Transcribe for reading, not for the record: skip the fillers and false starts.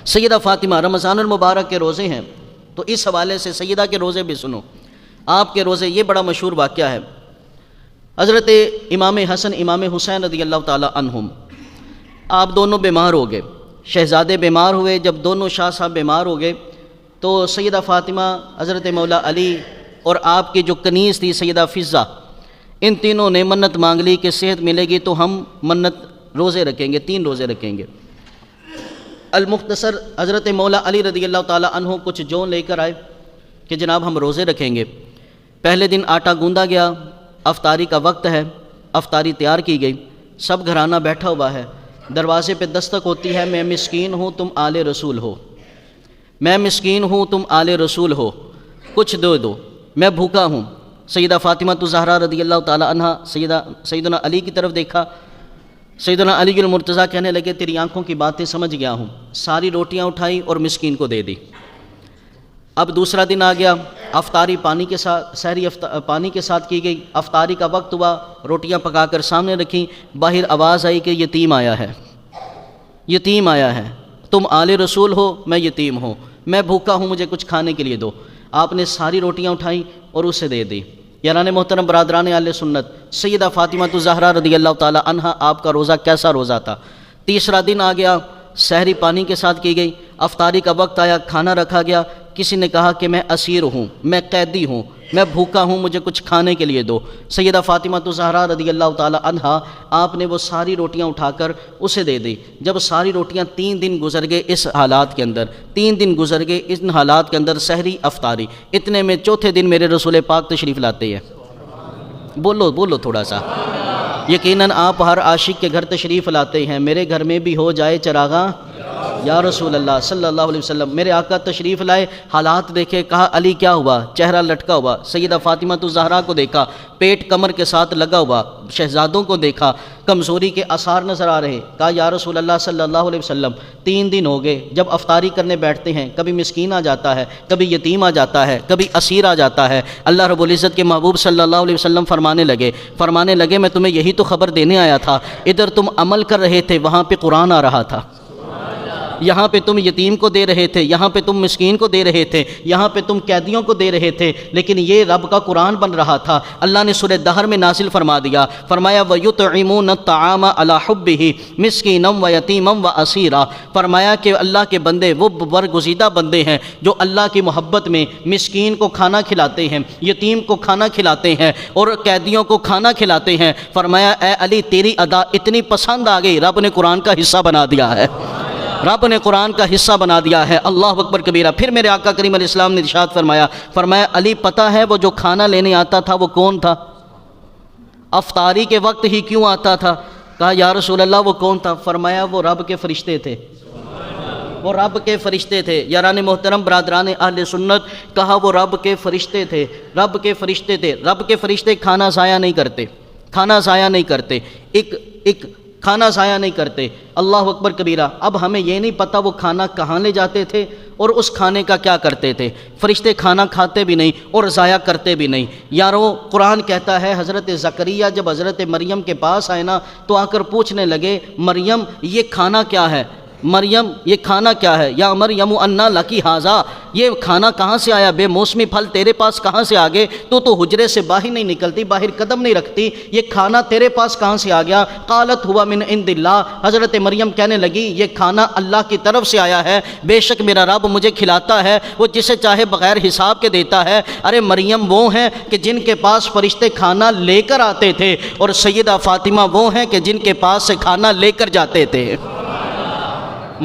سیدہ فاطمہ رمضان المبارک کے روزے ہیں، تو اس حوالے سے سیدہ کے روزے بھی سنو۔ آپ کے روزے، یہ بڑا مشہور واقعہ ہے، حضرت امام حسن امام حسین رضی اللہ تعالی عنہم، آپ دونوں بیمار ہو گئے، شہزادے بیمار ہوئے۔ جب دونوں شاہ صاحب بیمار ہو گئے تو سیدہ فاطمہ، حضرت مولا علی اور آپ کی جو کنیز تھی سیدہ فضہ، ان تینوں نے منت مانگ لی کہ صحت ملے گی تو ہم منت روزے رکھیں گے، 3 روزے رکھیں گے۔ المختصر حضرت مولا علی رضی اللہ تعالی عنہ کچھ جون لے کر آئے کہ جناب ہم روزے رکھیں گے۔ پہلے دن آٹا گوندا گیا، افطاری کا وقت ہے، افطاری تیار کی گئی، سب گھرانہ بیٹھا ہوا ہے، دروازے پہ دستک ہوتی ہے، میں مسکین ہوں تم آل رسول ہو، میں مسکین ہوں تم آل رسول ہو، کچھ دو دو، میں بھوکا ہوں۔ سیدہ فاطمہ الزہرا رضی اللہ تعالی عنہ سیدنا علی کی طرف دیکھا، سیدنا علی المرتضیٰ کہنے لگے تیری آنکھوں کی باتیں سمجھ گیا ہوں، ساری روٹیاں اٹھائی اور مسکین کو دے دی۔ اب دوسرا دن آ گیا، افطاری پانی کے ساتھ، سحری پانی کے ساتھ کی گئی، افطاری کا وقت ہوا، روٹیاں پکا کر سامنے رکھیں، باہر آواز آئی کہ یتیم آیا ہے، یتیم آیا ہے، تم آل رسول ہو، میں یتیم ہوں، میں بھوکا ہوں، مجھے کچھ کھانے کے لیے دو۔ آپ نے ساری روٹیاں اٹھائیں اور اسے دے دی۔ یاران محترم برادران اہل سنت، سیدہ فاطمہ الزہرا رضی اللہ تعالی عنہا، آپ کا روزہ کیسا روزہ تھا؟ تیسرا دن آ گیا، سحری پانی کے ساتھ کی گئی، افطاری کا وقت آیا، کھانا رکھا گیا، کسی نے کہا کہ میں اسیر ہوں، میں قیدی ہوں، میں بھوکا ہوں، مجھے کچھ کھانے کے لیے دو۔ سیدہ فاطمہ الزہرا رضی اللہ تعالی عنہا، آپ نے وہ ساری روٹیاں اٹھا کر اسے دے دی۔ جب ساری روٹیاں 3 دن گزر گئے اس حالات کے اندر، 3 دن گزر گئے ان حالات کے اندر، سحری افطاری، اتنے میں چوتھے دن میرے رسول پاک تشریف لاتے ہیں۔ بولو تھوڑا سا، یقیناً آپ ہر عاشق کے گھر تشریف لاتے ہیں، میرے گھر میں بھی ہو جائے چراغاں یا رسول اللہ صلی اللہ علیہ وسلم۔ میرے آقا تشریف لائے، حالات دیکھے، کہا علی کیا ہوا؟ چہرہ لٹکا ہوا۔ سیدہ فاطمہ الزہرا کو دیکھا، پیٹ کمر کے ساتھ لگا ہوا۔ شہزادوں کو دیکھا، کمزوری کے آثار نظر آ رہے۔ کہا یا رسول اللہ صلی اللہ علیہ وسلم، 3 دن ہو گئے، جب افطاری کرنے بیٹھتے ہیں کبھی مسکین آ جاتا ہے، کبھی یتیم آ جاتا ہے، کبھی اسیر آ جاتا ہے۔ اللہ رب العزت کے محبوب صلی اللہ علیہ وسلم فرمانے لگے میں تمہیں یہی تو خبر دینے آیا تھا، ادھر تم عمل کر رہے تھے، وہاں پہ قرآن آ رہا تھا، یہاں پہ تم یتیم کو دے رہے تھے، یہاں پہ تم مسکین کو دے رہے تھے، یہاں پہ تم قیدیوں کو دے رہے تھے، لیکن یہ رب کا قرآن بن رہا تھا۔ اللہ نے سورہ دہر میں نازل فرما دیا، فرمایا وَيُطْعِمُونَ الطَّعَامَ عَلَىٰ حُبِّهِ مِسْكِينًا وَيَتِيمًا وَأَسِيرًا، فرمایا کہ اللہ کے بندے وہ برگزیدہ بندے ہیں جو اللہ کی محبت میں مسکین کو کھانا کھلاتے ہیں، یتیم کو کھانا کھلاتے ہیں اور قیدیوں کو کھانا کھلاتے ہیں۔ فرمایا اے علی تیری ادا اتنی پسند آ گئی، رب نے قرآن کا حصہ بنا دیا ہے، رب نے قرآن کا حصہ بنا دیا ہے۔ اللہ اکبر کبیرہ۔ پھر میرے آقا کریم علیہ السلام نے ارشاد فرمایا علی پتہ ہے وہ جو کھانا لینے آتا تھا وہ کون تھا؟ افطاری کے وقت ہی کیوں آتا تھا؟ کہا یا رسول اللہ وہ کون تھا؟ فرمایا وہ رب کے فرشتے تھے، وہ رب کے فرشتے تھے۔ یاران محترم برادران اہل سنت، کہا وہ رب کے فرشتے تھے، رب کے فرشتے تھے۔ رب کے فرشتے کھانا ضائع نہیں کرتے، کھانا ضائع نہیں کرتے، ایک کھانا ضائع نہیں کرتے۔ اللہ اکبر کبیرہ۔ اب ہمیں یہ نہیں پتہ وہ کھانا کہاں لے جاتے تھے اور اس کھانے کا کیا کرتے تھے۔ فرشتے کھانا کھاتے بھی نہیں اور ضائع کرتے بھی نہیں۔ یارو قرآن کہتا ہے حضرت زکریا جب حضرت مریم کے پاس آئے نا تو آ کر پوچھنے لگے مریم یہ کھانا کیا ہے؟ مریم یہ کھانا کیا ہے؟ یا مریم انا لکی ھذا، یہ کھانا کہاں سے آیا؟ بے موسمی پھل تیرے پاس کہاں سے آ گئے؟ تو حجرے سے باہر نہیں نکلتی، باہر قدم نہیں رکھتی، یہ کھانا تیرے پاس کہاں سے آ گیا؟ قالت ہوا من عند اللہ، حضرت مریم کہنے لگی یہ کھانا اللہ کی طرف سے آیا ہے، بے شک میرا رب مجھے کھلاتا ہے، وہ جسے چاہے بغیر حساب کے دیتا ہے۔ ارے مریم وہ ہیں کہ جن کے پاس فرشتے کھانا لے کر آتے تھے، اور سیدہ فاطمہ وہ ہیں کہ جن کے پاس سے کھانا لے کر جاتے تھے۔